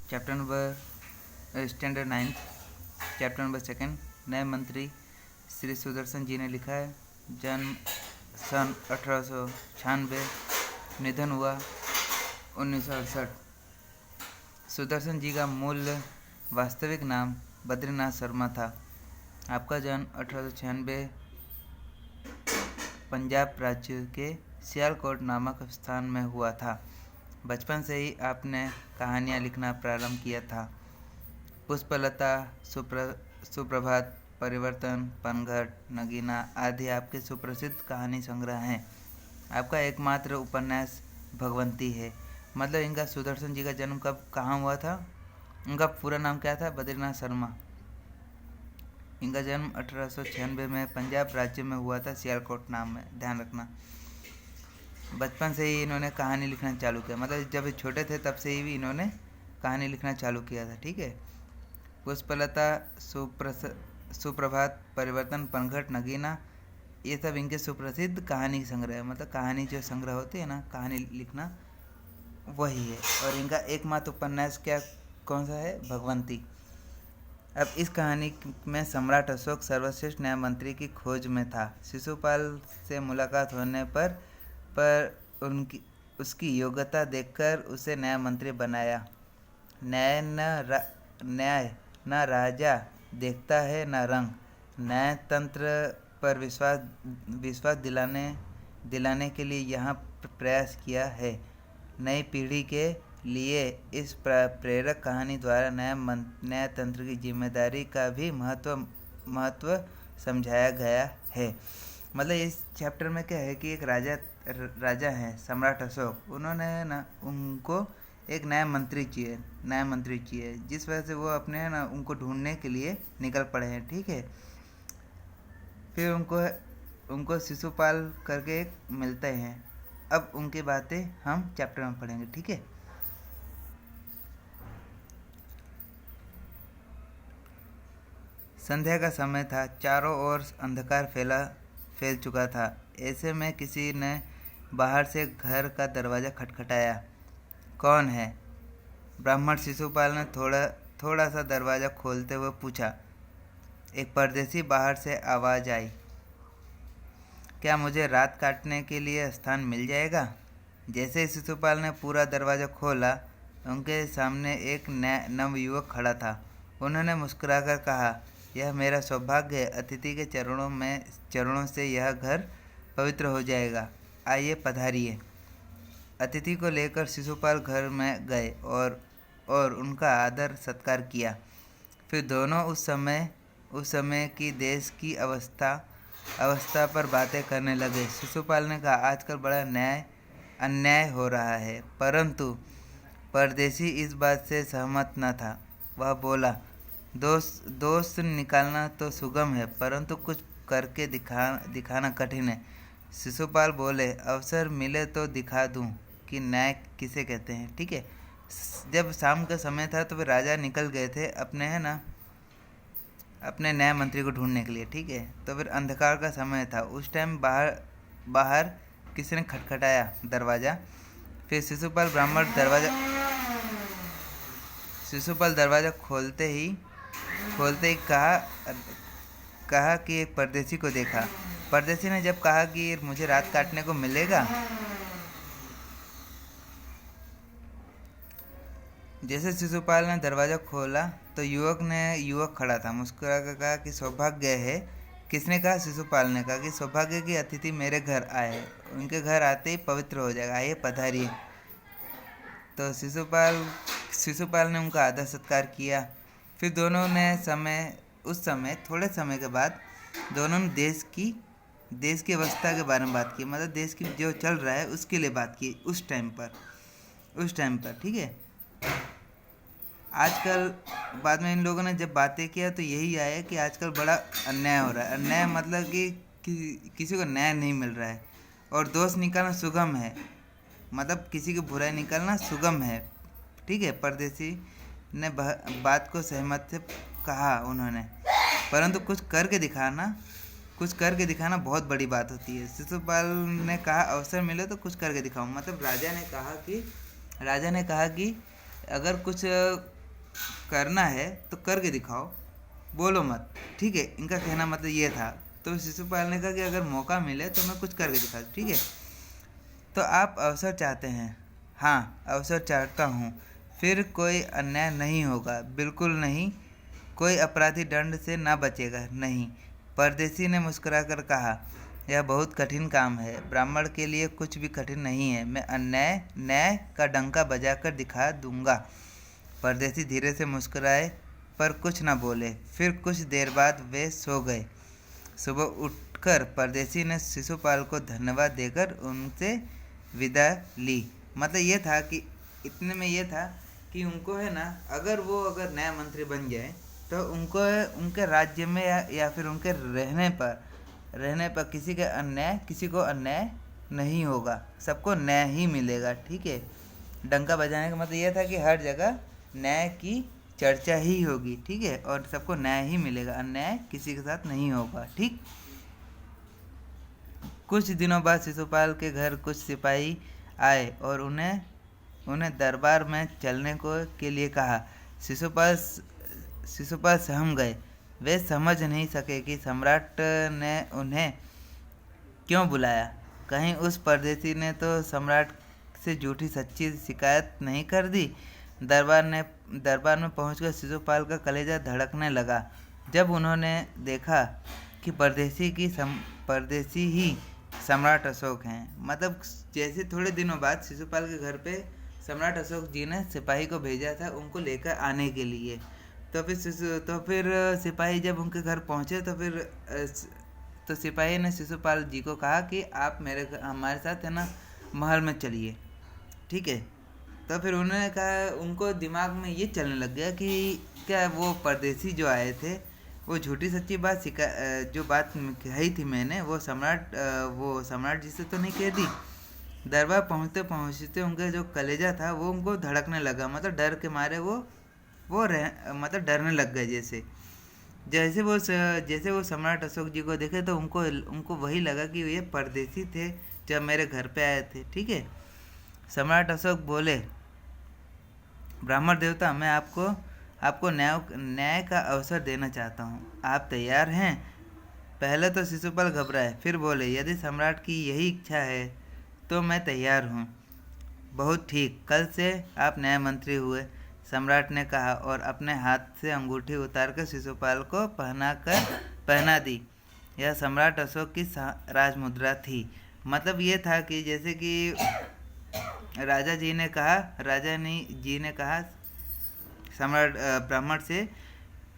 Chapter number standard 9 chapter number 2 नए मंत्री श्री सुदर्शन जी ने लिखा है। जन्म सन 1896, निधन हुआ 1968। सुदर्शन जी का मूल वास्तविक नाम बद्रीनाथ शर्मा था। आपका जन्म 1896 पंजाब राज्य के सियालकोट नामक स्थान में हुआ था। बचपन से ही आपने कहानियाँ लिखना प्रारंभ किया था। पुष्पलता, सुप्रभात, परिवर्तन, पनघट, नगीना आदि आपके सुप्रसिद्ध कहानी संग्रह हैं। आपका एकमात्र उपन्यास भगवंती है। मतलब इनका सुदर्शन जी का जन्म कब कहाँ हुआ था? उनका पूरा नाम क्या था? बद्रीनाथ शर्मा। इनका जन्म 1896 में पंजाब राज्य में हुआ था, सियालकोट नाम में, ध्यान रखना। बचपन से ही इन्होंने कहानी लिखना चालू किया, मतलब जब छोटे थे तब से ही भी इन्होंने कहानी लिखना चालू किया था। ठीक है। पुष्पलता, सुप्रभात, परिवर्तन, पनघट, नगीना, ये सब इनके सुप्रसिद्ध कहानी संग्रह है। मतलब कहानी जो संग्रह होती है ना, कहानी लिखना, वही है। और इनका एकमात्र उपन्यास क्या कौन सा है? भगवंती। अब इस कहानी में सम्राट अशोक सर्वश्रेष्ठ न्याय मंत्री की खोज में था। शिशुपाल से मुलाकात होने पर उसकी योग्यता देखकर उसे न्याय मंत्री बनाया। न्याय न राजा देखता है न रंग। न्याय तंत्र पर विश्वास दिलाने के लिए यहाँ प्रयास किया है। नई पीढ़ी के लिए इस प्रेरक कहानी द्वारा न्याय तंत्र की जिम्मेदारी का भी महत्व समझाया गया है। मतलब इस चैप्टर में क्या है कि एक राजा हैं सम्राट अशोक, उन्होंने ना उनको एक नया मंत्री चाहिए, जिस वजह से वो अपने ना उनको ढूंढने के लिए निकल पड़े हैं। ठीक है। फिर उनको शिशुपाल करके एक मिलते हैं। अब उनकी बातें हम चैप्टर में पढ़ेंगे। ठीक है। संध्या का समय था। चारों ओर अंधकार फैल चुका था। ऐसे में किसी ने बाहर से घर का दरवाज़ा खटखटाया। कौन है? ब्राह्मण शिशुपाल ने थोड़ा सा दरवाज़ा खोलते हुए पूछा। एक परदेसी बाहर से आवाज़ आई। क्या मुझे रात काटने के लिए स्थान मिल जाएगा? जैसे ही शिशुपाल ने पूरा दरवाज़ा खोला, उनके सामने एक नवयुवक खड़ा था। उन्होंने मुस्कुराकर कहा, यह मेरा सौभाग्य है। अतिथि के चरणों से यह घर पवित्र हो जाएगा। आइए पधारिए। अतिथि को लेकर शिशुपाल घर में गए और उनका आदर सत्कार किया। फिर दोनों उस समय की देश की अवस्था पर बातें करने लगे। शिशुपाल ने कहा, आजकल बड़ा अन्याय हो रहा है। परंतु परदेशी इस बात से सहमत न था। वह बोला, दोष निकालना तो सुगम है, परंतु कुछ करके दिखाना कठिन है। शिशुपाल बोले, अवसर मिले तो दिखा दूं कि न्याय किसे कहते हैं। ठीक है। जब शाम का समय था तो वे राजा निकल गए थे अपने न्याय मंत्री को ढूंढने के लिए। ठीक है। तो फिर अंधकार का समय था। उस टाइम बाहर किसी ने खटखटाया दरवाज़ा। फिर शिशुपाल दरवाज़ा खोलते ही कहा कि एक परदेसी को देखा। परदेसी ने जब कहा कि मुझे रात काटने को मिलेगा, जैसे शिशुपाल ने दरवाज़ा खोला तो युवक खड़ा था। मुस्कुरा कर कहा कि सौभाग्य है। किसने कहा? शिशुपाल ने कहा कि सौभाग्य की अतिथि मेरे घर आए, उनके घर आते ही पवित्र हो जाएगा। आइए पधारिए। तो शिशुपाल ने उनका आदर सत्कार किया। फिर दोनों ने थोड़े समय के बाद दोनों ने देश की अवस्था के बारे में बात की। मतलब देश की जो चल रहा है उसके लिए बात की उस टाइम पर। ठीक है। आजकल बाद में इन लोगों ने जब बातें किया तो यही आया कि आजकल बड़ा अन्याय हो रहा है। अन्याय मतलब कि किसी को न्याय नहीं मिल रहा है और दोष निकालना सुगम है। मतलब किसी की बुराई निकालना सुगम है। ठीक है। परदेसी ने बात को सहमत से कहा उन्होंने, परंतु कुछ करके दिखाना बहुत बड़ी बात होती है। शिशुपाल ने कहा, अवसर मिले तो कुछ करके दिखाऊं। मतलब राजा ने कहा कि अगर कुछ करना है तो करके दिखाओ, बोलो मत। ठीक है, इनका कहना मतलब ये था। तो शिशुपाल ने कहा कि अगर मौका मिले तो मैं कुछ करके दिखा दूँ। ठीक है, तो आप अवसर चाहते हैं? हाँ, अवसर चाहता हूँ। फिर कोई अन्याय नहीं होगा? बिल्कुल नहीं। कोई अपराधी दंड से ना बचेगा? नहीं। परदेसी ने मुस्कुराकर कहा, यह बहुत कठिन काम है। ब्राह्मण के लिए कुछ भी कठिन नहीं है। मैं अन्याय न्याय का डंका बजाकर दिखा दूंगा। परदेसी धीरे से मुस्कुराए पर कुछ न बोले। फिर कुछ देर बाद वे सो गए। सुबह उठकर परदेसी ने शिशुपाल को धन्यवाद देकर उनसे विदा ली। मतलब ये था कि इतने में ये था कि उनको है ना, अगर नया मंत्री बन जाए तो उनको उनके राज्य में या फिर उनके रहने पर किसी को अन्याय नहीं होगा, सबको न्याय ही मिलेगा। ठीक है, डंका बजाने का मतलब ये था कि हर जगह न्याय की चर्चा ही होगी। ठीक है, और सबको न्याय ही मिलेगा, अन्याय किसी के साथ नहीं होगा। ठीक। कुछ दिनों बाद शिशुपाल के घर कुछ सिपाही आए और उन्हें दरबार में चलने के लिए कहा। शिशुपाल सहम गए। वे समझ नहीं सके कि सम्राट ने उन्हें क्यों बुलाया। कहीं उस परदेसी ने तो सम्राट से झूठी सच्ची शिकायत नहीं कर दी। दरबार में पहुंचकर शिशुपाल का कलेजा धड़कने लगा जब उन्होंने देखा कि परदेसी ही सम्राट अशोक हैं। मतलब जैसे थोड़े दिनों बाद शिशुपाल के घर पे सम्राट अशोक जी ने सिपाही को भेजा था उनको लेकर आने के लिए। तो फिर सिपाही जब उनके घर पहुंचे तो सिपाही ने शिशुपाल जी को कहा कि आप हमारे साथ है ना महल में चलिए। ठीक है, तो फिर उन्होंने कहा, उनको दिमाग में ये चलने लग गया कि क्या वो परदेसी जो आए थे वो झूठी सच्ची जो बात कही थी मैंने वो सम्राट जी से तो नहीं कह दी। दरबार पहुँचते उनका जो कलेजा था वो उनको धड़कने लगा। मतलब डर के मारे मतलब डरने लग गए। जैसे वो सम्राट अशोक जी को देखे तो उनको वही लगा कि ये परदेसी थे जब मेरे घर पे आए थे। ठीक है, सम्राट अशोक बोले, ब्राह्मण देवता, मैं आपको न्याय का अवसर देना चाहता हूँ। आप तैयार हैं? पहले तो शिशुपाल घबराए, फिर बोले, यदि सम्राट की यही इच्छा है तो मैं तैयार हूँ। बहुत ठीक, कल से आप न्याय मंत्री हुए, सम्राट ने कहा और अपने हाथ से अंगूठी उतारकर शिशुपाल को पहना दी। यह सम्राट अशोक की राजमुद्रा थी। मतलब ये था कि जैसे कि राजा जी ने कहा सम्राट ब्राह्मण से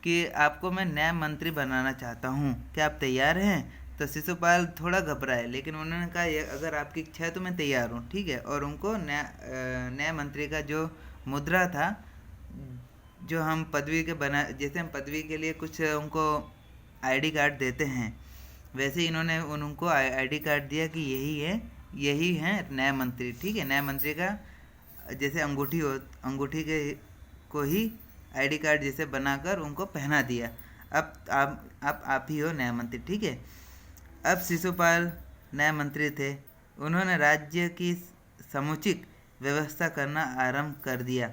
कि आपको मैं न्याय मंत्री बनाना चाहता हूँ, क्या आप तैयार हैं? तो शिशुपाल थोड़ा घबराए, लेकिन उन्होंने कहा अगर आपकी इच्छा है तो मैं तैयार हूँ। ठीक है, और उनको न्याय मंत्री का जो मुद्रा था, जो हम जैसे हम पदवी के लिए कुछ उनको आईडी कार्ड देते हैं, वैसे इन्होंने उनको आईडी कार्ड दिया कि यही है न्याय मंत्री। ठीक है, न्याय मंत्री का जैसे अंगूठी को ही आईडी कार्ड जैसे बनाकर उनको पहना दिया। अब आप ही हो न्याय मंत्री। ठीक है, अब शिशुपाल न्याय मंत्री थे। उन्होंने राज्य की समुचित व्यवस्था करना आरंभ कर दिया।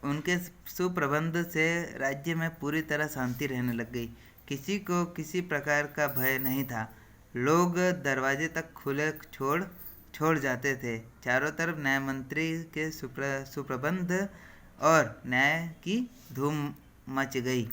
उनके सुप्रबंध से राज्य में पूरी तरह शांति रहने लग गई। किसी को किसी प्रकार का भय नहीं था। लोग दरवाजे तक खुले छोड़ जाते थे। चारों तरफ न्याय मंत्री के सुप्रबंध और न्याय की धूम मच गई।